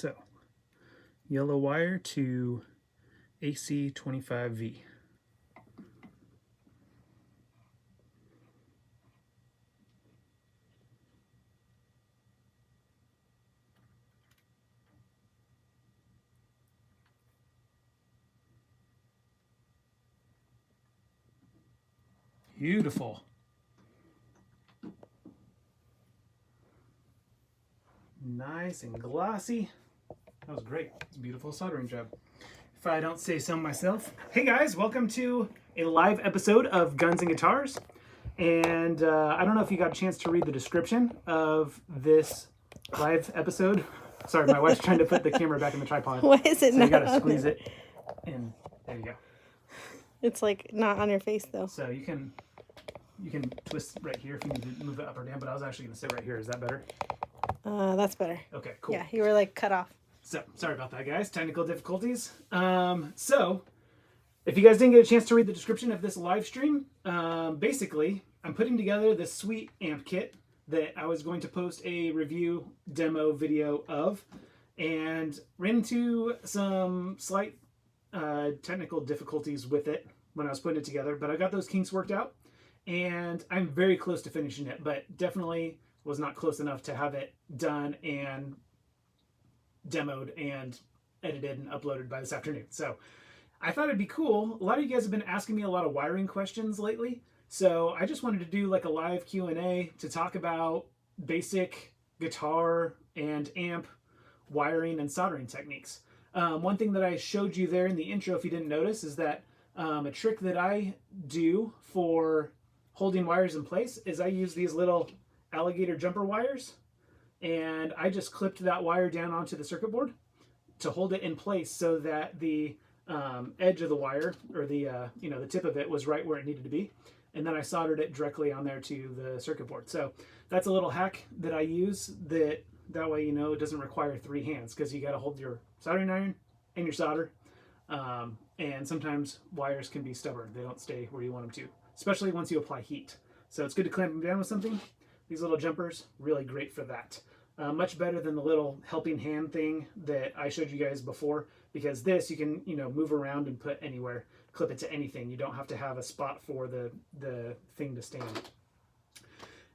So, yellow wire to AC 25V. Beautiful. Nice and glossy. That was great. It's a beautiful soldering job. If I don't say so myself. Hey guys, welcome to a live episode of Guns and Guitars. And I don't know if you got a chance to read the description of this live episode. Sorry, my wife's trying to put the camera back in the tripod. Why is it so not you gotta on squeeze there? it in. There you go. It's like not on your face though. So you can twist right here if you need to move it up or down, but I was actually going to sit right here. Is that better? That's better. Okay, cool. Yeah, you were like cut off. So, sorry about that, guys. Technical difficulties. So, if you guys didn't get a chance to read the description of this live stream, basically, I'm putting together this sweet amp kit that I was going to post a review demo video of, and ran into some slight technical difficulties with it when I was putting it together, but I got those kinks worked out, and I'm very close to finishing it, but definitely was not close enough to have it done and demoed and edited and uploaded by this afternoon. So I thought it'd be cool. A lot of you guys have been asking me a lot of wiring questions lately, so I just wanted to do like a live Q&A to talk about basic guitar and amp wiring and soldering techniques. One thing that I showed you there in the intro, if you didn't notice, is that a trick that I do for holding wires in place is I use these little alligator jumper wires, and I just clipped that wire down onto the circuit board to hold it in place so that the edge of the wire, or the the tip of it, was right where it needed to be, and then I soldered it directly on there to the circuit board. So that's a little hack that I use that way it doesn't require three hands, because you got to hold your soldering iron and your solder, and sometimes wires can be stubborn. They don't stay where you want them to, especially once you apply heat. So it's good to clamp them down with something. These little jumpers, really great for that. Much better than the little helping hand thing that I showed you guys before, because this you can move around and put anywhere, clip it to anything. You don't have to have a spot for the thing to stand.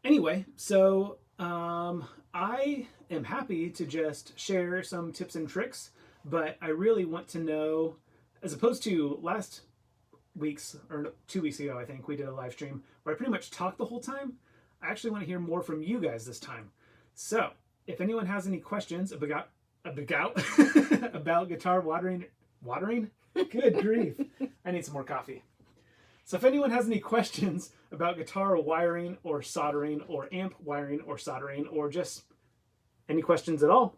Anyway, so I am happy to just share some tips and tricks, but I really want to know, as opposed to last week's, or 2 weeks ago, I think we did a live stream where I pretty much talked the whole time. I actually want to hear more from you guys this time. So if anyone has any questions about guitar watering, good grief, I need some more coffee. So if anyone has any questions about guitar wiring or soldering, or amp wiring or soldering, or just any questions at all,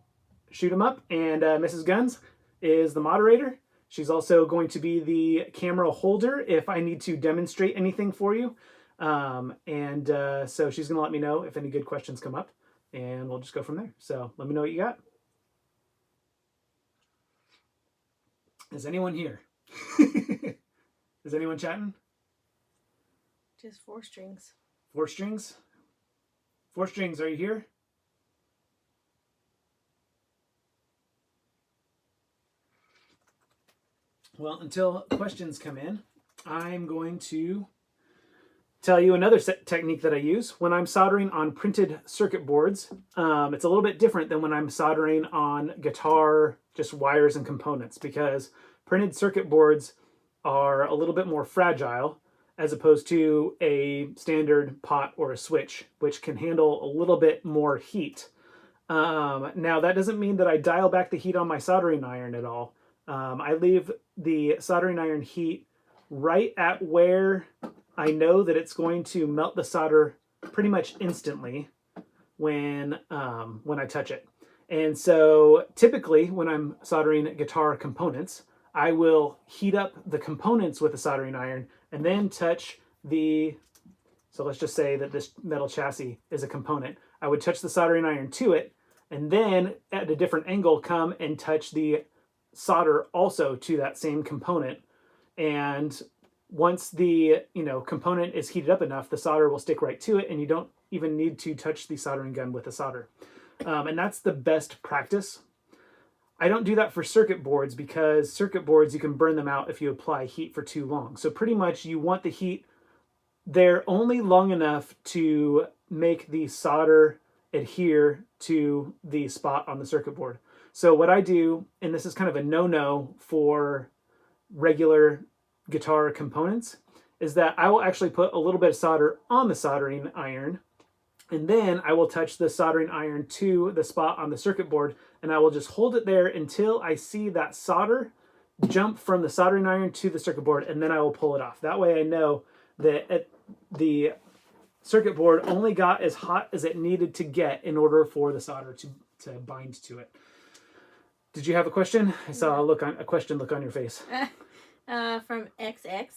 shoot them up. And Mrs. Guns is the moderator. She's also going to be the camera holder if I need to demonstrate anything for you. So she's going to let me know if any good questions come up, and we'll just go from there. So let me know what you got. Is anyone here? Is anyone chatting? Just 4 strings. 4 strings? 4 strings, are you here? Well, until questions come in, I'm going to tell you another technique that I use when I'm soldering on printed circuit boards. It's a little bit different than when I'm soldering on guitar, just wires and components, because printed circuit boards are a little bit more fragile as opposed to a standard pot or a switch, which can handle a little bit more heat. Now, that doesn't mean that I dial back the heat on my soldering iron at all. I leave the soldering iron heat right at where I know that it's going to melt the solder pretty much instantly when I touch it. And so typically when I'm soldering guitar components, I will heat up the components with a soldering iron and then touch so let's just say that this metal chassis is a component. I would touch the soldering iron to it, and then at a different angle come and touch the solder also to that same component. And once the component is heated up enough, the solder will stick right to it, and you don't even need to touch the soldering gun with the solder. And that's the best practice. I don't do that for circuit boards because circuit boards, you can burn them out if you apply heat for too long. So pretty much you want the heat there only long enough to make the solder adhere to the spot on the circuit board. So what I do, and this is kind of a no-no for regular guitar components, is that I will actually put a little bit of solder on the soldering iron, and then I will touch the soldering iron to the spot on the circuit board, and I will just hold it there until I see that solder jump from the soldering iron to the circuit board, and then I will pull it off. That way I know that the circuit board only got as hot as it needed to get in order for the solder to bind to it. Did you have a question? I saw a question look on your face. From XX.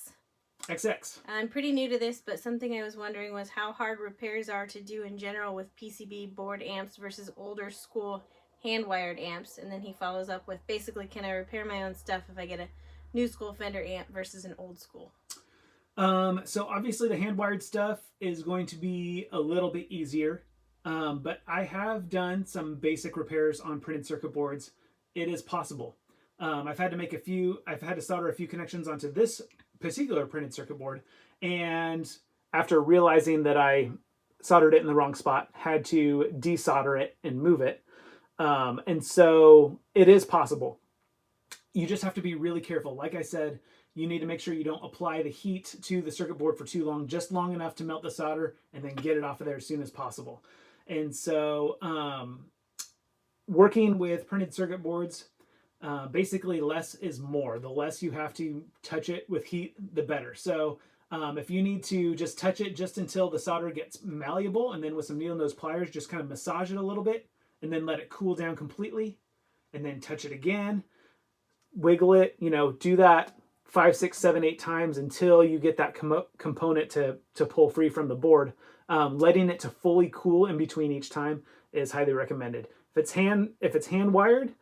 XX. I'm pretty new to this, but something I was wondering was how hard repairs are to do in general with PCB board amps versus older school hand-wired amps. And then he follows up with, basically, can I repair my own stuff if I get a new school Fender amp versus an old school? So obviously the hand-wired stuff is going to be a little bit easier, but I have done some basic repairs on printed circuit boards. It is possible. I've had to solder a few connections onto this particular printed circuit board, and after realizing that I soldered it in the wrong spot, had to desolder it and move it. And so it is possible. You just have to be really careful. Like I said, you need to make sure you don't apply the heat to the circuit board for too long, just long enough to melt the solder and then get it off of there as soon as possible. And so working with printed circuit boards, basically less is more. The less you have to touch it with heat, the better. So if you need to just touch it just until the solder gets malleable, and then with some needle nose pliers, just kind of massage it a little bit and then let it cool down completely, and then touch it again, wiggle it, do that 5, 6, 7, 8 times until you get that component to pull free from the board. Letting it to fully cool in between each time is highly recommended. If it's hand wired,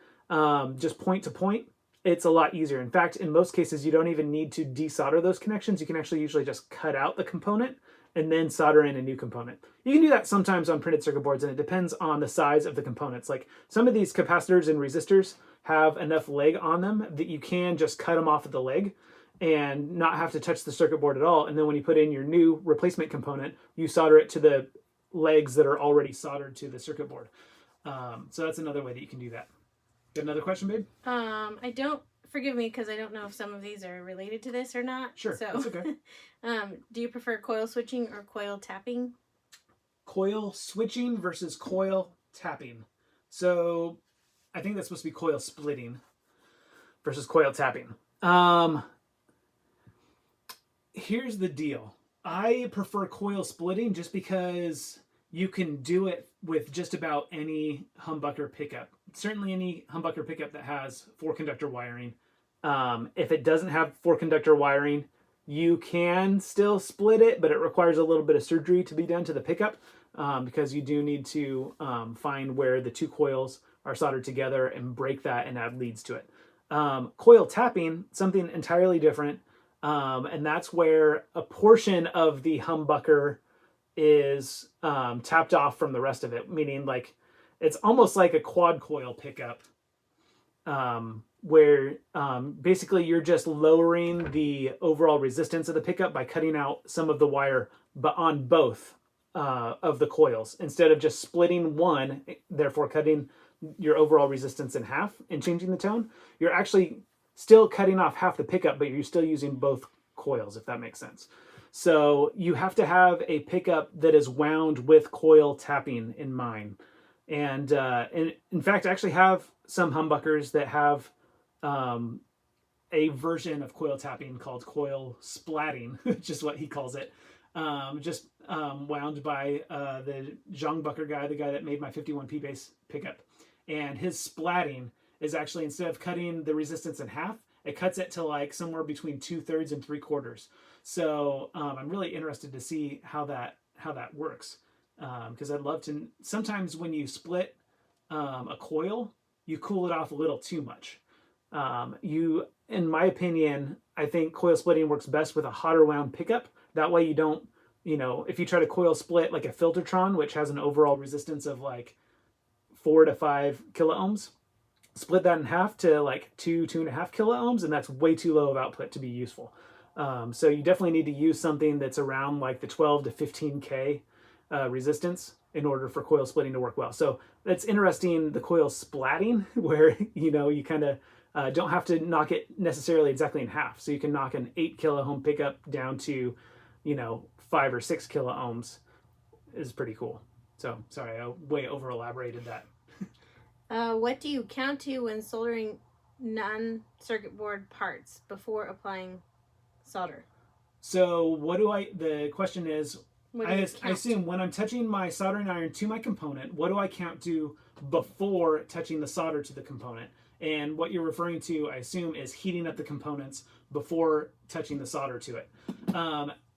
just point to point, it's a lot easier. In fact, in most cases, you don't even need to desolder those connections. You can actually usually just cut out the component and then solder in a new component. You can do that sometimes on printed circuit boards, and it depends on the size of the components. Like some of these capacitors and resistors have enough leg on them that you can just cut them off at the leg and not have to touch the circuit board at all. And then when you put in your new replacement component, you solder it to the legs that are already soldered to the circuit board. So that's another way that you can do that. Got another question, babe? Forgive me because I don't know if some of these are related to this or not. Sure, so, that's okay. Do you prefer coil switching or coil tapping? Coil switching versus coil tapping. So I think that's supposed to be coil splitting versus coil tapping. Here's the deal. I prefer coil splitting just because you can do it with just about any humbucker pickup. Certainly any humbucker pickup that has 4-conductor wiring. If it doesn't have 4-conductor wiring, you can still split it, but it requires a little bit of surgery to be done to the pickup because you do need to find where the two coils are soldered together and break that and add leads to it. Coil tapping, something entirely different, and that's where a portion of the humbucker is tapped off from the rest of it, meaning like it's almost like a quad coil pickup where basically you're just lowering the overall resistance of the pickup by cutting out some of the wire but on both of the coils instead of just splitting one, therefore cutting your overall resistance in half and changing the tone. You're actually still cutting off half the pickup, but you're still using both coils, if that makes sense. So you have to have a pickup that is wound with coil tapping in mind. And in fact, I actually have some humbuckers that have a version of coil tapping called coil splatting, which is what he calls it. Wound by the Zhongbucker guy, the guy that made my 51P bass pickup. And his splatting is actually, instead of cutting the resistance in half, it cuts it to like somewhere between 2/3 and 3/4. So I'm really interested to see how that works. Because I'd love to. Sometimes when you split a coil, you cool it off a little too much. In my opinion, I think coil splitting works best with a hotter wound pickup. That way you don't, if you try to coil split like a Filtertron, which has an overall resistance of like 4 to 5 kiloohms, split that in half to like 2.5 kilo ohms, and that's way too low of output to be useful. So you definitely need to use something that's around like the 12 to 15K resistance in order for coil splitting to work well. So that's interesting, the coil splatting, where you kind of don't have to knock it necessarily exactly in half. So you can knock an 8 kilo ohm pickup down to 5 or 6 kilo ohms is pretty cool. So sorry, I way over elaborated that. What do you count to when soldering non-circuit board parts before applying solder? So the question is, I I assume when I'm touching my soldering iron to my component, what do I count to before touching the solder to the component? And what you're referring to, I assume, is heating up the components before touching the solder to it.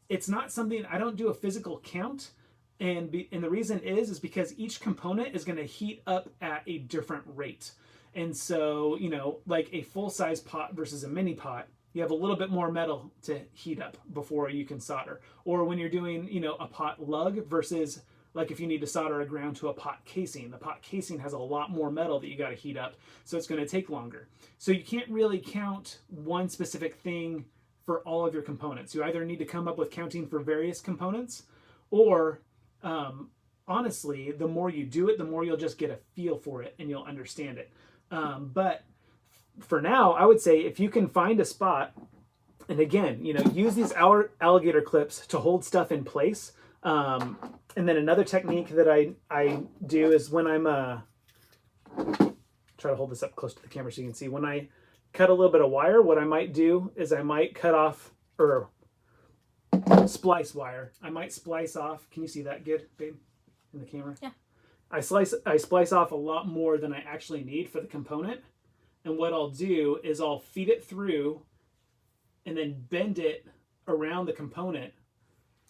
It's not something, I don't do a physical count. And the reason is because each component is going to heat up at a different rate. And so, like a full-size pot versus a mini pot, you have a little bit more metal to heat up before you can solder. Or when you're doing, a pot lug versus like if you need to solder a ground to a pot casing. The pot casing has a lot more metal that you got to heat up, so it's going to take longer. So you can't really count one specific thing for all of your components. You either need to come up with counting for various components, or honestly, the more you do it, the more you'll just get a feel for it and you'll understand it. But for now, I would say if you can find a spot, and again, use these alligator clips to hold stuff in place. And then another technique that I do is when I'm try to hold this up close to the camera so you can see. When I cut a little bit of wire, what I might do is I might cut off or splice wire. I might splice off. Can you see that good, babe, in the camera? Yeah. I splice off a lot more than I actually need for the component. And what I'll do is I'll feed it through and then bend it around the component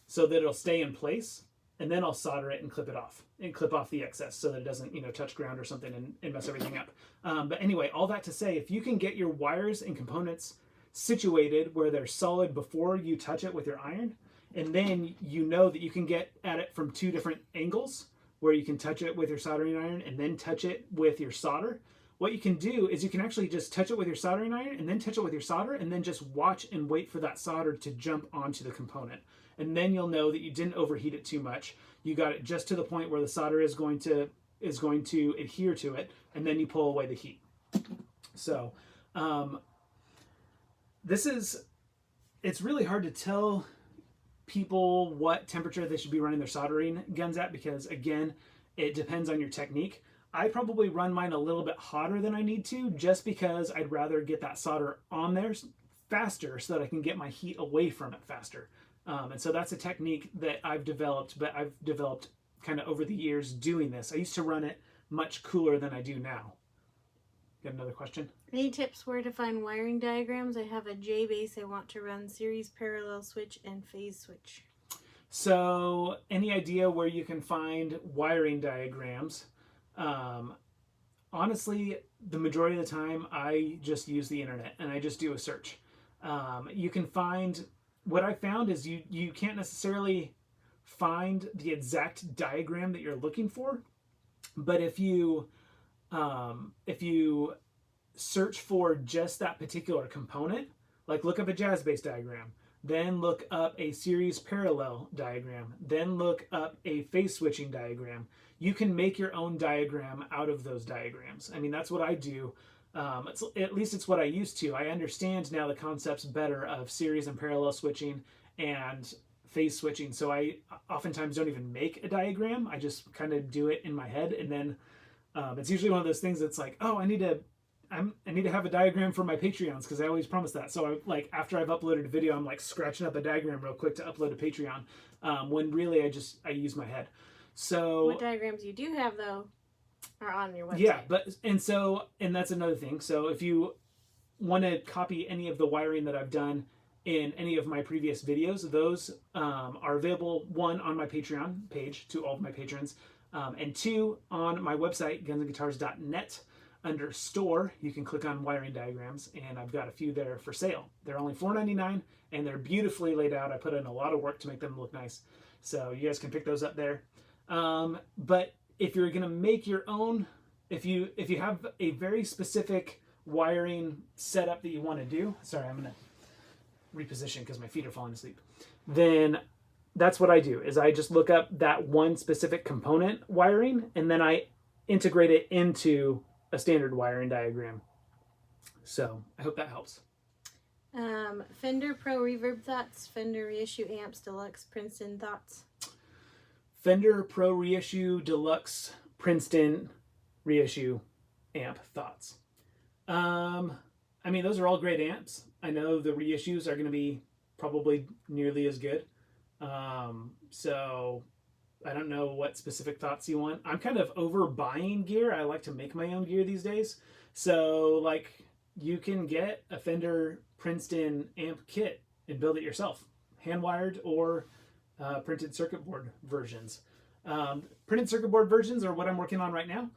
so that it'll stay in place. And then I'll solder it and clip it off and clip off the excess so that it doesn't, touch ground or something and mess everything up. But anyway, all that to say, if you can get your wires and components situated where they're solid before you touch it with your iron, and then you know that you can get at it from two different angles where you can touch it with your soldering iron and then touch it with your solder. What you can do is you can actually just touch it with your soldering iron and then touch it with your solder and then just watch and wait for that solder to jump onto the component. And then you'll know that you didn't overheat it too much. You got it just to the point where the solder is going to adhere to it, and then you pull away the heat. So it's really hard to tell people what temperature they should be running their soldering guns at because, again, it depends on your technique. I probably run mine a little bit hotter than I need to just because I'd rather get that solder on there faster so that I can get my heat away from it faster. And so that's a technique that I've developed, but I've developed kind of over the years doing this. I used to run it much cooler than I do now. Got another question? Any tips where to find wiring diagrams? I have a J base. I want to run series, parallel switch, and phase switch. So any idea where you can find wiring diagrams? Honestly, the majority of the time I just use the internet and I just do a search. You can find, what I found is you can't necessarily find the exact diagram that you're looking for, but if you search for just that particular component, like look up a jazz bass diagram, then look up a series parallel diagram, then look up a phase switching diagram, you can make your own diagram out of those diagrams. I mean, that's what I do. At least it's what I used to. I understand now the concepts better of series and parallel switching and phase switching. So I oftentimes don't even make a diagram. I just kind of do it in my head. And then it's usually one of those things that's like, oh, I need to have a diagram for my Patreons because I always promise that. So after I've uploaded a video, I'm like scratching up a diagram real quick to upload to Patreon. When really I use my head. So what diagrams you do have though are on your website. Yeah, and that's another thing. So if you want to copy any of the wiring that I've done in any of my previous videos, those are available, one, on my Patreon page to all of my patrons, and two, on my website, gunsandguitars.net. Under store, you can click on wiring diagrams, and I've got a few there for sale. They're only $4.99, and they're beautifully laid out. I put in a lot of work to make them look nice. So you guys can pick those up there. But if you're going to make your own if you have a very specific wiring setup that you want to do, sorry, I'm gonna reposition because my feet are falling asleep, then that's what I do, is I just look up that one specific component wiring, and then I integrate it into a standard wiring diagram. So I hope that helps. Fender Pro Reverb thoughts, Fender Reissue Amps Deluxe Princeton thoughts. Fender Pro Reissue Deluxe Princeton Reissue Amp thoughts. I mean, those are all great amps. I know the reissues are going to be probably nearly as good. So I don't know what specific thoughts you want. I'm kind of over buying gear. I like to make my own gear these days. So like you can get a Fender Princeton amp kit and build it yourself, hand-wired or printed circuit board versions. Printed circuit board versions are what I'm working on right now.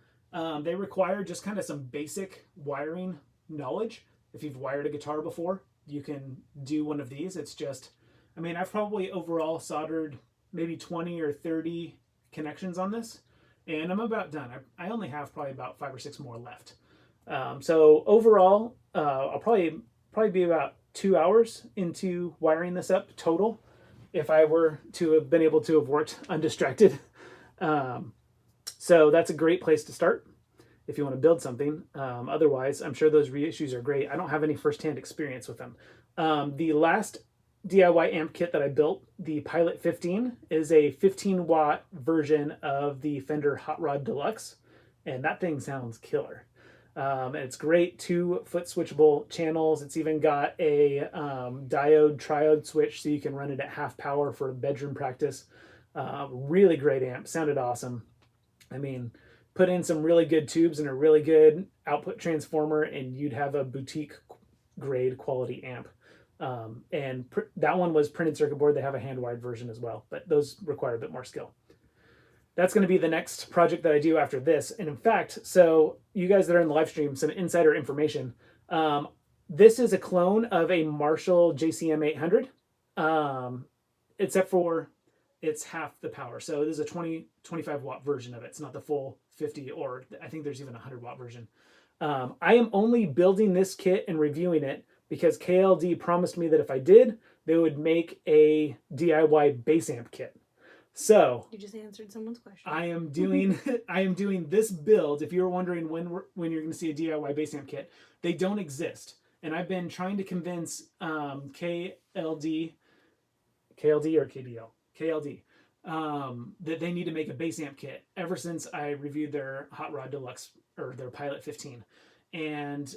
They require just kind of some basic wiring knowledge. If you've wired a guitar before, you can do one of these. It's just, I mean, I've probably overall soldered maybe 20 or 30 connections on this, and I'm about done. I only have probably about 5 or 6 more left. So overall, I'll probably be about 2 hours into wiring this up total, if I were to have been able to have worked undistracted. So that's a great place to start if you want to build something. Otherwise, I'm sure those reissues are great. I don't have any firsthand experience with them. The last DIY amp kit that I built, the Pilot 15, is a 15-watt version of the Fender Hot Rod Deluxe, and that thing sounds killer. And it's great, 2-foot switchable channels. It's even got a diode triode switch, so you can run it at half power for bedroom practice. Really great amp, sounded awesome. I mean, put in some really good tubes and a really good output transformer, and you'd have a boutique grade quality amp. And that one was printed circuit board. They have a hand-wired version as well, but those require a bit more skill. That's going to be the next project that I do after this. And in fact, so you guys that are in the live stream, some insider information. This is a clone of a Marshall JCM 800, except for it's half the power. So this is a 25 watt version of it. It's not the full 50, or I think there's even a 100-watt version. I am only building this kit and reviewing it because KLD promised me that if I did, they would make a DIY bass amp kit. So you just answered someone's question. I am doing this build. If you're wondering when you're going to see a DIY bass amp kit, they don't exist. And I've been trying to convince KLD or KDL. KLD, that they need to make a bass amp kit ever since I reviewed their Hot Rod Deluxe, or their Pilot 15. And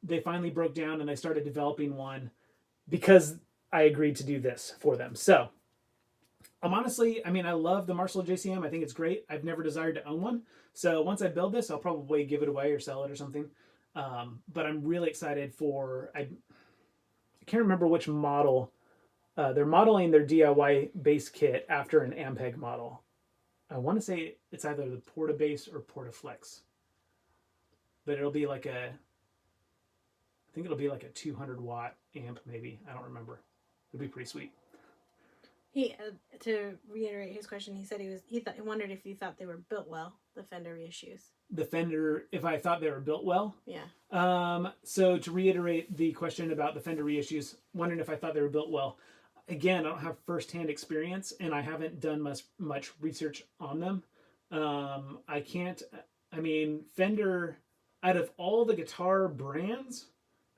they finally broke down and I started developing one because I agreed to do this for them. So I'm honestly, I mean, I love the Marshall JCM. I think it's great. I've never desired to own one. So once I build this, I'll probably give it away or sell it or something. But I'm really excited for, I can't remember which model. They're modeling their DIY bass kit after an Ampeg model. I want to say it's either the Porta-Bass or Porta-Flex. But it'll be like I think it'll be like a 200-watt amp maybe. I don't remember. It'll be pretty sweet. He, to reiterate his question, he said he wondered if you thought they were built well, the Fender reissues. The Fender, if I thought they were built well? Yeah. So to reiterate the question about the Fender reissues, wondering if I thought they were built well. Again, I don't have firsthand experience, and I haven't done much research on them. I mean, Fender, out of all the guitar brands,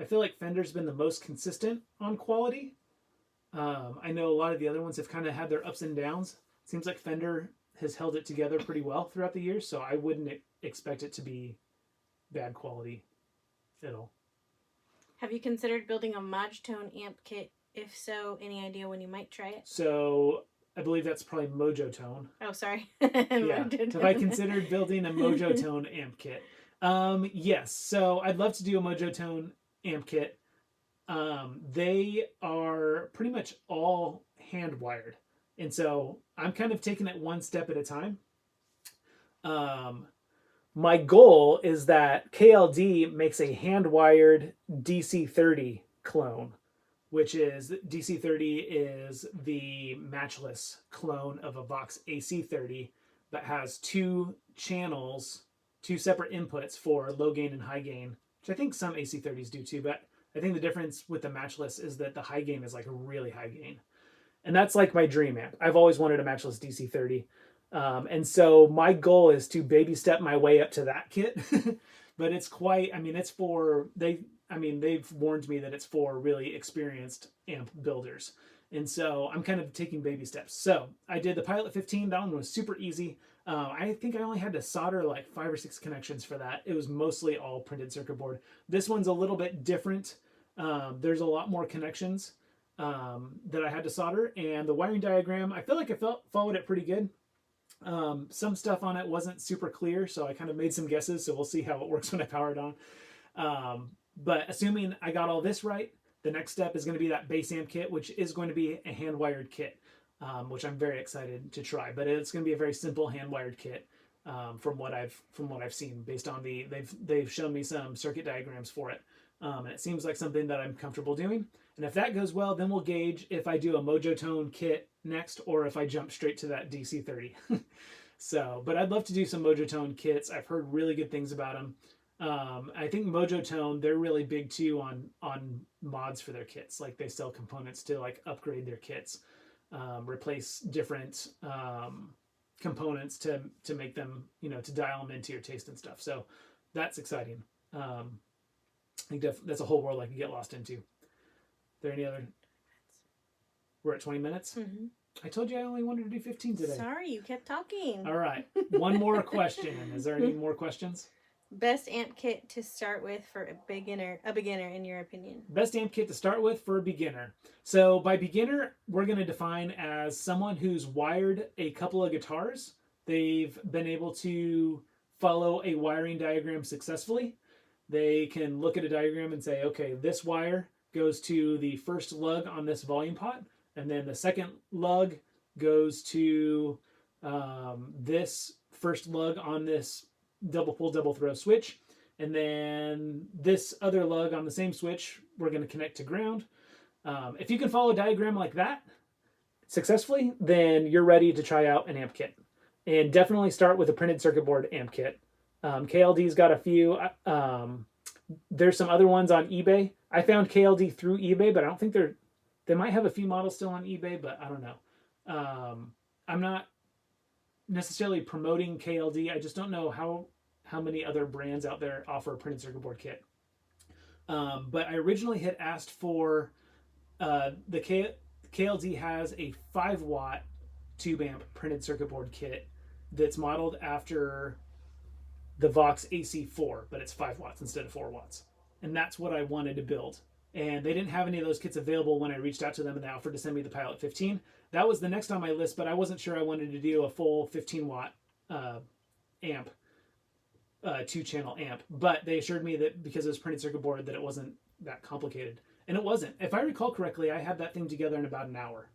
I feel like Fender's been the most consistent on quality. I know a lot of the other ones have kind of had their ups and downs. It seems like Fender has held it together pretty well throughout the years, so I wouldn't expect it to be bad quality at all. Have you considered building a Mojotone amp kit? If so, any idea when you might try it? So I believe that's probably Mojotone. Oh, sorry. Yeah. Have I considered building a Mojotone amp kit? Yes. So I'd love to do a Mojotone amp kit. They are pretty much all hand wired. And so I'm kind of taking it one step at a time. My goal is that KLD makes a hand wired DC30 clone, which is DC30 is the matchless clone of a Vox AC30 that has 2 channels two separate inputs for low gain and high gain, which I think some AC30s do too, but I think the difference with the matchless is that the high gain is like a really high gain. And that's like my dream amp. I've always wanted a matchless DC30. And so my goal is to baby step my way up to that kit. But it's quite, I mean, it's for, they've warned me that it's for really experienced amp builders. And so I'm kind of taking baby steps. So I did the Pilot 15. That one was super easy. I think I only had to solder like 5 or 6 connections for that. It was mostly all printed circuit board. This one's a little bit different. There's a lot more connections that I had to solder. And the wiring diagram, I feel like I followed it pretty good. Some stuff on it wasn't super clear, so I kind of made some guesses. So we'll see how it works when I power it on. But assuming I got all this right, the next step is going to be that bass amp kit, which is going to be a hand-wired kit, which I'm very excited to try. But it's going to be a very simple hand-wired kit from what I've seen, based on they've shown me some circuit diagrams for it, and it seems like something that I'm comfortable doing. And if that goes well, then we'll gauge if I do a Mojotone kit next or if I jump straight to that DC30. So, but I'd love to do some Mojotone kits. I've heard really good things about them. I think Mojotone, they're really big too on mods for their kits. Like they sell components to like upgrade their kits, replace different components to make them, to dial them into your taste and stuff. So that's exciting. I think that's a whole world I could get lost into. Are there any other? We're at 20 minutes. Mm-hmm. I told you I only wanted to do 15 today. Sorry, you kept talking. All right. One more question. Is there any more questions? Best amp kit to start with for a beginner in your opinion. Best amp kit to start with for a beginner. So by beginner, we're going to define as someone who's wired a couple of guitars. They've been able to follow a wiring diagram successfully. They can look at a diagram and say, okay, this wire goes to the first lug on this volume pot, and then the second lug goes to this first lug on this double pull, double throw switch, and then this other lug on the same switch, we're going to connect to ground. If you can follow a diagram like that successfully, then you're ready to try out an amp kit. And definitely start with a printed circuit board amp kit. KLD's got a few. There's some other ones on eBay. I found KLD through eBay, but I don't think they might have a few models still on eBay, but I don't know. I'm not necessarily promoting KLD. I just don't know how many other brands out there offer a printed circuit board kit. But I originally had asked for the KLD has a 5-watt tube amp printed circuit board kit that's modeled after the Vox AC4, but it's 5 watts instead of 4 watts. And that's what I wanted to build. And they didn't have any of those kits available when I reached out to them, and they offered to send me the Pilot 15. That was the next on my list, but I wasn't sure I wanted to do a full 15-watt amp, 2-channel amp. But they assured me that because it was printed circuit board that it wasn't that complicated. And it wasn't. If I recall correctly, I had that thing together in about an hour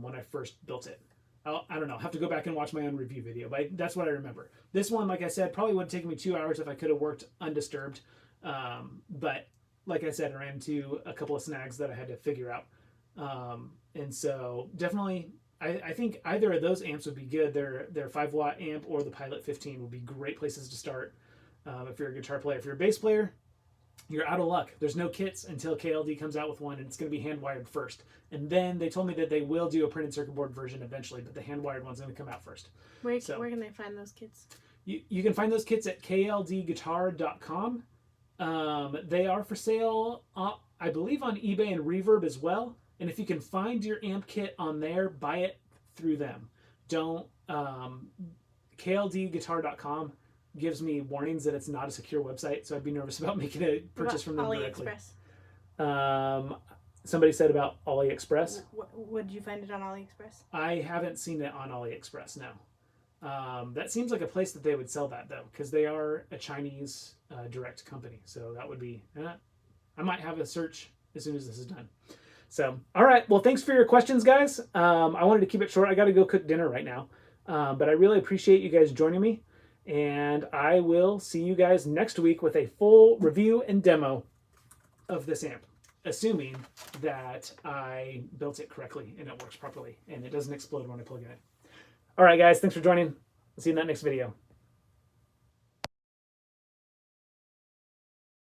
when I first built it. I don't know. I'll have to go back and watch my own review video, but that's what I remember. This one, like I said, probably would have taken me 2 hours if I could have worked undisturbed. But like I said, I ran into a couple of snags that I had to figure out. And so definitely, I think either of those amps would be good. Their 5-watt amp or the Pilot 15 would be great places to start. If you're a guitar player, if you're a bass player, you're out of luck. There's no kits until KLD comes out with one, and it's going to be hand-wired first. And then they told me that they will do a printed circuit board version eventually, but the hand-wired one's going to come out first. Where can they find those kits? You can find those kits at kldguitar.com. They are for sale, I believe, on eBay and Reverb as well. And if you can find your amp kit on there, buy it through them. Don't kldguitar.com gives me warnings that it's not a secure website, so I'd be nervous about making a purchase from them directly. AliExpress? Somebody said about AliExpress. Would you find it on AliExpress? I haven't seen it on AliExpress, no. That seems like a place that they would sell that, though, because they are a Chinese direct company. So that would be... I might have a search as soon as this is done. So, all right. Well, thanks for your questions, guys. I wanted to keep it short. I got to go cook dinner right now. But I really appreciate you guys joining me. And I will see you guys next week with a full review and demo of this amp, assuming that I built it correctly and it works properly and it doesn't explode when I plug it in. All right, guys. Thanks for joining. I'll see you in that next video.